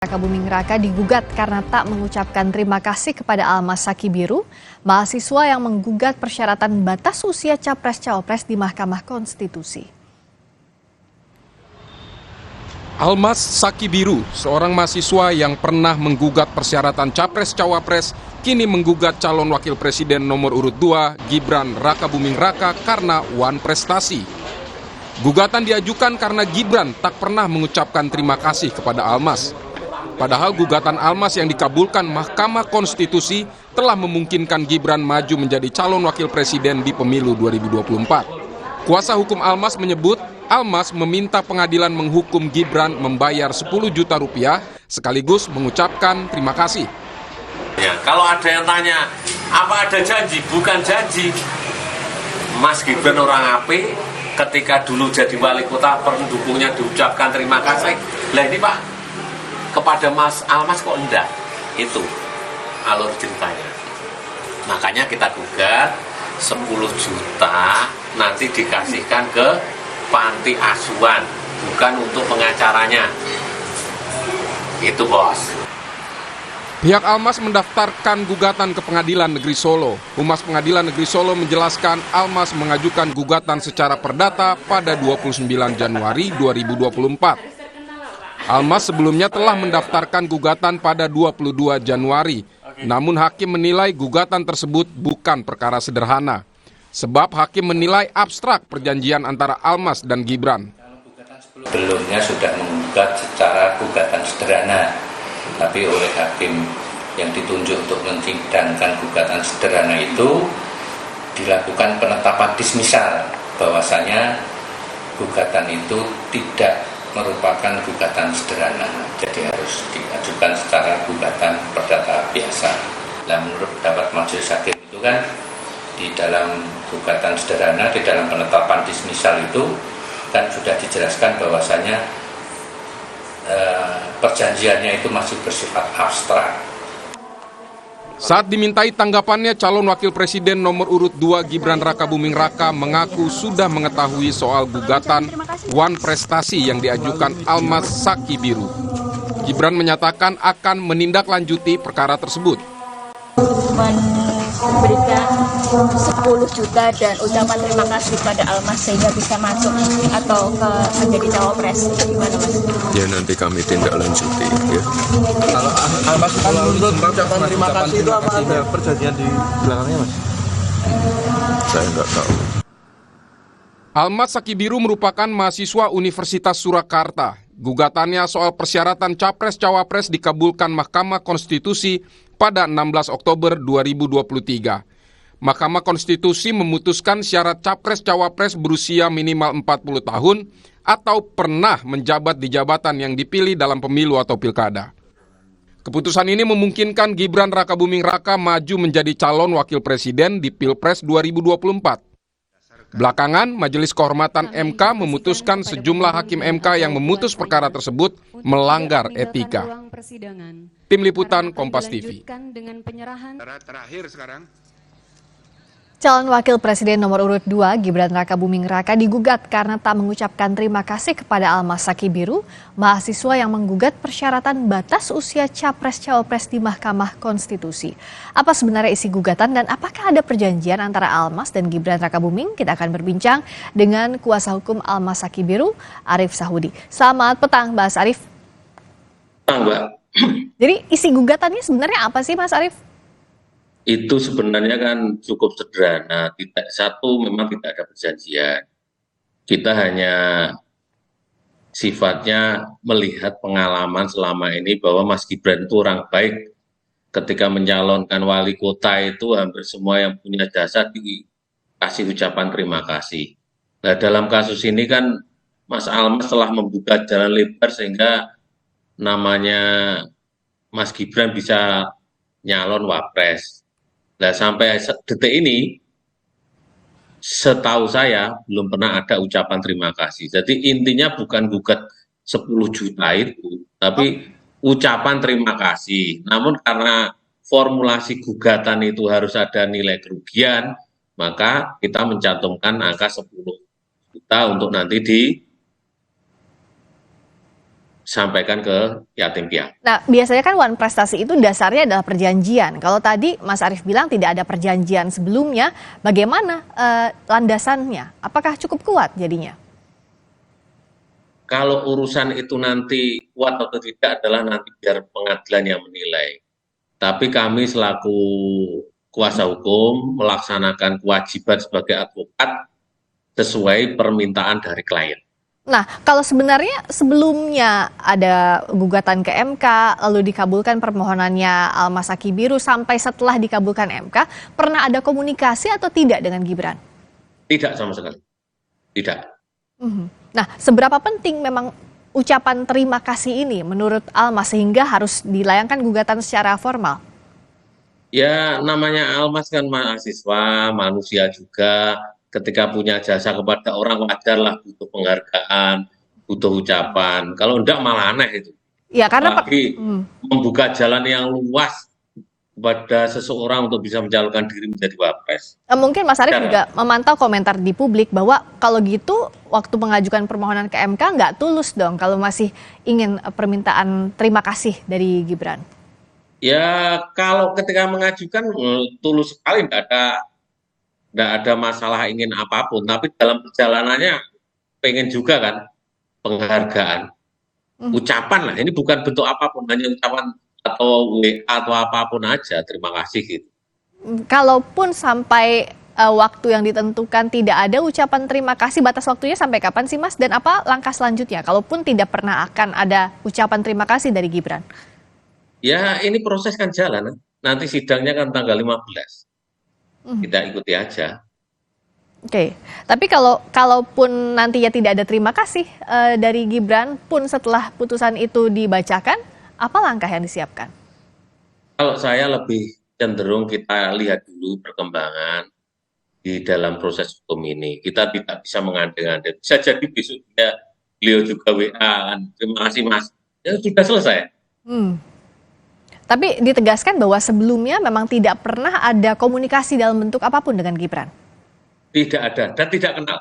Raka Buming Raka digugat karena tak mengucapkan terima kasih kepada Almas Sakibiru, mahasiswa yang menggugat persyaratan batas usia Capres-Cawapres di Mahkamah Konstitusi. Almas Sakibiru, seorang mahasiswa yang pernah menggugat persyaratan Capres-Cawapres, kini menggugat calon wakil presiden nomor urut 2, Gibran Raka Buming Raka karena wan prestasi. Gugatan diajukan karena Gibran tak pernah mengucapkan terima kasih kepada Almas. Padahal gugatan Almas yang dikabulkan Mahkamah Konstitusi telah memungkinkan Gibran maju menjadi calon wakil presiden di pemilu 2024. Kuasa hukum Almas menyebut Almas meminta pengadilan menghukum Gibran membayar 10 juta rupiah sekaligus mengucapkan terima kasih. Ya, kalau ada yang tanya, apa ada janji? Bukan janji. Mas Gibran orang AP, ketika dulu jadi wali kota, pendukungnya diucapkan terima kasih. Lah ini Pak, kepada Mas Almas kok enggak? Itu alur ceritanya. Makanya kita gugat 10 juta nanti dikasihkan ke panti asuhan, bukan untuk pengacaranya. Itu bos. Pihak Almas mendaftarkan gugatan ke Pengadilan Negeri Solo. Humas Pengadilan Negeri Solo menjelaskan Almas mengajukan gugatan secara perdata pada 29 Januari 2024. Almas sebelumnya telah mendaftarkan gugatan pada 22 Januari. Namun hakim menilai gugatan tersebut bukan perkara sederhana. Sebab hakim menilai abstrak perjanjian antara Almas dan Gibran. Sebelumnya sudah menggugat secara gugatan sederhana, tapi oleh hakim yang ditunjuk untuk menyidangkan gugatan sederhana itu dilakukan penetapan dismisal bahwasanya gugatan itu tidak merupakan gugatan sederhana, jadi harus diajukan secara gugatan perdata biasa. Dan menurut pendapat majelis hakim itu kan di dalam gugatan sederhana, di dalam penetapan dismisal itu kan sudah dijelaskan bahwasanya perjanjiannya itu masih bersifat abstrak. Saat dimintai tanggapannya, calon wakil presiden nomor urut 2 Gibran Raka Buming Raka mengaku sudah mengetahui soal gugatan wan prestasi yang diajukan Almas Sakibiru. Gibran menyatakan akan menindaklanjuti perkara tersebut. Memberikan 10 juta dan ucapan terima kasih pada Almas sehingga bisa masuk atau menjadi cawapres. Gimana Mas? Ya nanti kami tindak lanjuti ya. Kalau Almas kan menurut ucapan terima kasih itu apa ada perjanjian di belakangnya Mas? Saya nggak tahu. Almas Sakibiru merupakan mahasiswa Universitas Surakarta. Gugatannya soal persyaratan Capres-Cawapres dikabulkan Mahkamah Konstitusi pada 16 Oktober 2023. Mahkamah Konstitusi memutuskan syarat Capres-Cawapres berusia minimal 40 tahun atau pernah menjabat di jabatan yang dipilih dalam pemilu atau pilkada. Keputusan ini memungkinkan Gibran Raka Buming Raka maju menjadi calon wakil presiden di Pilpres 2024. Belakangan, Majelis Kehormatan MK memutuskan sejumlah hakim MK yang memutus perkara tersebut melanggar etika. Tim Liputan Kompas TV. Terakhir sekarang. Calon wakil presiden nomor urut 2 Gibran Raka Buming Raka digugat karena tak mengucapkan terima kasih kepada Almas Sakibiru, mahasiswa yang menggugat persyaratan batas usia Capres-Cawapres di Mahkamah Konstitusi. Apa sebenarnya isi gugatan dan apakah ada perjanjian antara Almas dan Gibran Raka Buming? Kita akan berbincang dengan kuasa hukum Almas Sakibiru, Arif Sahudi. Selamat petang, Mas Arif. Mbak. Jadi isi gugatannya sebenarnya apa sih, Mas Arif? Itu sebenarnya kan cukup sederhana. Satu, memang tidak ada perjanjian. Kita hanya sifatnya melihat pengalaman selama ini bahwa Mas Gibran itu orang baik. Ketika mencalonkan wali kota itu hampir semua yang punya jasa dikasih ucapan terima kasih. Nah, dalam kasus ini kan Mas Almas telah membuka jalan lebar sehingga namanya Mas Gibran bisa nyalon wapres. Nah, sampai detik ini, setahu saya belum pernah ada ucapan terima kasih. Jadi intinya bukan gugat 10 juta itu, tapi ucapan terima kasih. Namun karena formulasi gugatan itu harus ada nilai kerugian, maka kita mencantumkan angka 10 juta untuk nanti sampaikan ke yatim piatu. Nah, biasanya kan wan prestasi itu dasarnya adalah perjanjian. Kalau tadi Mas Arief bilang tidak ada perjanjian sebelumnya, bagaimana landasannya? Apakah cukup kuat jadinya? Kalau urusan itu nanti kuat atau tidak adalah nanti biar pengadilan yang menilai. Tapi kami selaku kuasa hukum melaksanakan kewajiban sebagai advokat sesuai permintaan dari klien. Nah, kalau sebenarnya sebelumnya ada gugatan ke MK, lalu dikabulkan permohonannya Almas Sakibiru, sampai setelah dikabulkan MK, pernah ada komunikasi atau tidak dengan Gibran? Tidak sama sekali. Tidak. Nah, seberapa penting memang ucapan terima kasih ini menurut Almas sehingga harus dilayangkan gugatan secara formal? Ya, namanya Almas kan mahasiswa, manusia juga. Ketika punya jasa kepada orang wajarlah butuh penghargaan, butuh ucapan. Kalau enggak malah aneh itu. Ya, karena Apalagi membuka jalan yang luas kepada seseorang untuk bisa mencalonkan diri menjadi wapres. mungkin Mas Arief Ya. juga memantau komentar di publik bahwa kalau gitu waktu mengajukan permohonan ke MK nggak tulus dong kalau masih ingin permintaan terima kasih dari Gibran. Ya, kalau ketika mengajukan tulus sekali, enggak ada masalah ingin apapun, tapi dalam perjalanannya pengen juga kan penghargaan, ucapan lah. Ini bukan bentuk apapun, hanya ucapan atau WA atau apapun aja. Terima kasih gitu. Kalaupun sampai waktu yang ditentukan tidak ada ucapan terima kasih, batas waktunya sampai kapan sih Mas? Dan apa langkah selanjutnya? Kalaupun tidak pernah akan ada ucapan terima kasih dari Gibran. Ya, ini proses kan jalan. Nanti sidangnya kan tanggal 15. Kita ikuti aja. Oke, tapi kalaupun nantinya tidak ada terima kasih dari Gibran pun setelah putusan itu dibacakan, apa langkah yang disiapkan? Kalau saya lebih cenderung kita lihat dulu perkembangan di dalam proses hukum ini. Kita tidak bisa mengandai-andai. Bisa jadi besok beliau juga WA kan, terima kasih Mas. Ya sudah selesai. Tapi ditegaskan bahwa sebelumnya memang tidak pernah ada komunikasi dalam bentuk apapun dengan Gibran. Tidak ada dan tidak kenal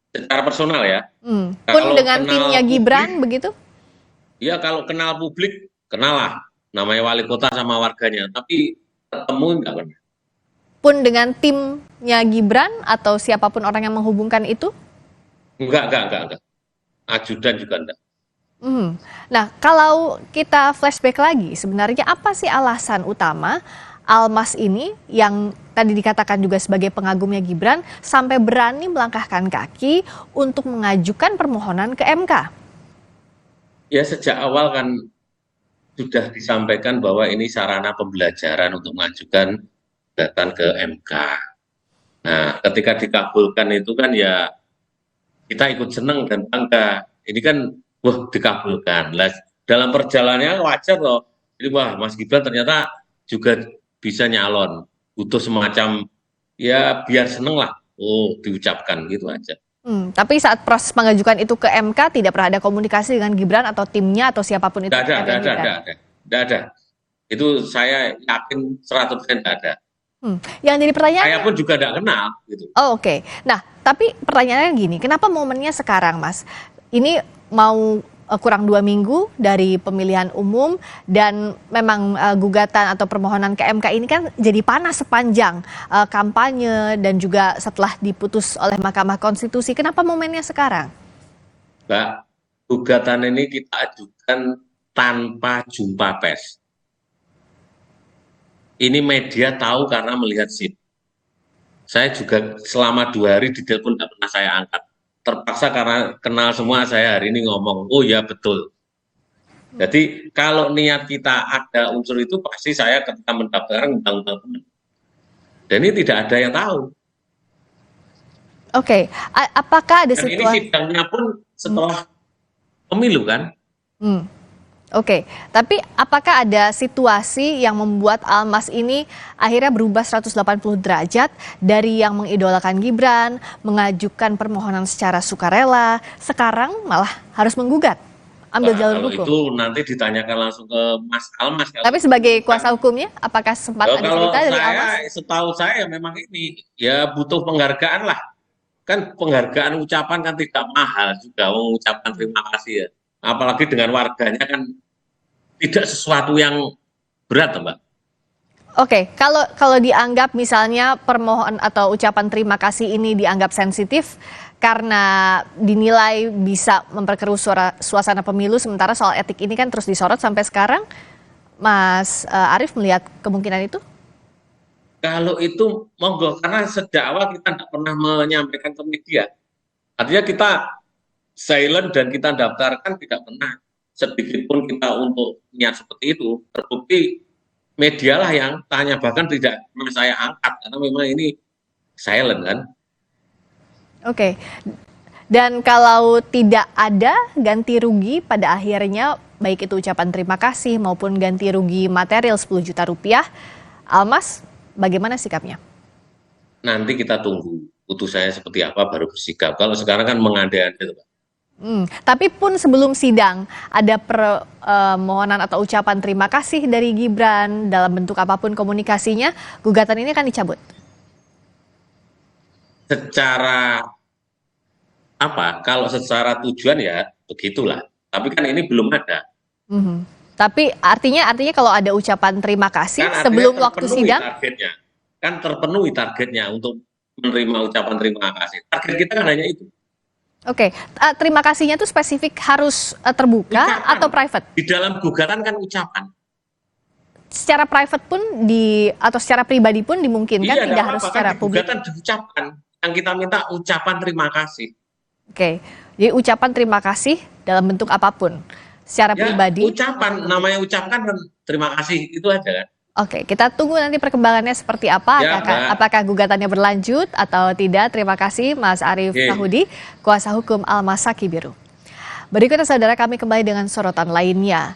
secara personal ya. Pun Kalau dengan kenal timnya publik, Gibran begitu? Ya kalau kenal publik, kenal lah. Namanya wali kota sama warganya. Tapi ketemu enggak pernah. Pun dengan timnya Gibran atau siapapun orang yang menghubungkan itu? Enggak. Ajudan juga enggak. Nah, kalau kita flashback lagi, sebenarnya apa sih alasan utama Almas ini yang tadi dikatakan juga sebagai pengagumnya Gibran sampai berani melangkahkan kaki untuk mengajukan permohonan ke MK? Ya sejak awal kan sudah disampaikan bahwa ini sarana pembelajaran untuk mengajukan gugatan ke MK. Nah, ketika dikabulkan itu kan ya kita ikut senang dan bangga. Ini kan wah dikabulkan. Lah, dalam perjalanannya wajar loh. Jadi wah Mas Gibran ternyata juga bisa nyalon. Butuh semacam ya biar seneng lah. Oh diucapkan gitu aja. Tapi saat proses mengajukan itu ke MK tidak pernah ada komunikasi dengan Gibran atau timnya atau siapapun itu? Tidak ada. Itu saya yakin 100% tidak ada. Yang jadi pertanyaan. Saya pun juga tidak kenal gitu. Oh, oke. Nah, tapi pertanyaannya gini, kenapa momennya sekarang, Mas? Ini mau kurang 2 minggu dari pemilihan umum dan memang gugatan atau permohonan ke MK ini kan jadi panas sepanjang kampanye dan juga setelah diputus oleh Mahkamah Konstitusi. Kenapa momennya sekarang? Mbak, gugatan ini kita ajukan tanpa jumpa pers. Ini media tahu karena melihat SIP. Saya juga selama 2 hari di telepon tidak pernah saya angkat. Terpaksa karena kenal semua saya hari ini ngomong, oh ya betul. Jadi kalau niat kita ada unsur itu pasti saya ketika mendaftarkan undang-undang. Dan ini tidak ada yang tahu. Oke, apakah ada Dan ini situasi? sidangnya pun setelah pemilu kan? Oke, tapi apakah ada situasi yang membuat Almas ini akhirnya berubah 180 derajat dari yang mengidolakan Gibran, mengajukan permohonan secara sukarela, sekarang malah harus menggugat, ambil jalur Kalau hukum? itu nanti ditanyakan langsung ke Mas Almas. Tapi sebagai kuasa hukumnya, apakah sempat ada Kalau cerita dari Almas? setahu saya memang ini ya butuh penghargaan lah. Kan penghargaan ucapan kan tidak mahal juga mengucapkan terima kasih ya. apalagi dengan warganya kan tidak sesuatu yang berat, Mbak. Oke, kalau dianggap misalnya permohonan atau ucapan terima kasih ini dianggap sensitif karena dinilai bisa memperkeruh suasana pemilu, sementara soal etik ini kan terus disorot sampai sekarang, Mas Arief melihat kemungkinan itu? Kalau itu monggo, karena sejak awal kita tidak pernah menyampaikan ke media. Artinya kita silent dan kita daftarkan tidak pernah sedikit pun kita untuk niat seperti itu. Terbukti media lah yang tanya, bahkan tidak pernah saya angkat karena memang ini silent kan. Oke, dan kalau tidak ada ganti rugi pada akhirnya, baik itu ucapan terima kasih maupun ganti rugi material 10 juta rupiah, Almas bagaimana sikapnya? Nanti kita tunggu putusannya seperti apa baru bersikap. Kalau sekarang kan mengandai-andai, Pak. Tapi pun sebelum sidang ada permohonan atau ucapan terima kasih dari Gibran dalam bentuk apapun komunikasinya, gugatan ini akan dicabut. Secara apa? Kalau secara tujuan ya begitulah. Tapi kan ini belum ada. Tapi artinya kalau ada ucapan terima kasih Kan sebelum artinya waktu terpenuhi sidang, targetnya. Kan terpenuhi targetnya untuk menerima ucapan terima kasih. Target kita kan hanya itu. oke, terima kasihnya itu spesifik harus terbuka Ucapan. atau private? Di dalam gugatan kan ucapan. Secara private pun atau secara pribadi pun dimungkinkan, Iya, tidak ada harus apa-apa, secara kan di publik. gugatan diucapkan. Yang kita minta ucapan terima kasih. Oke, jadi ucapan terima kasih dalam bentuk apapun, secara Ya, pribadi. ucapan, namanya ucapkan dan terima kasih, itu aja kan. Oke, kita tunggu nanti perkembangannya seperti apa, Ya, apakah gugatannya berlanjut atau tidak. Terima kasih Mas Arief Oke. Sahudi, kuasa hukum Almas Sakibiru. Berikutnya saudara, kami kembali dengan sorotan lainnya.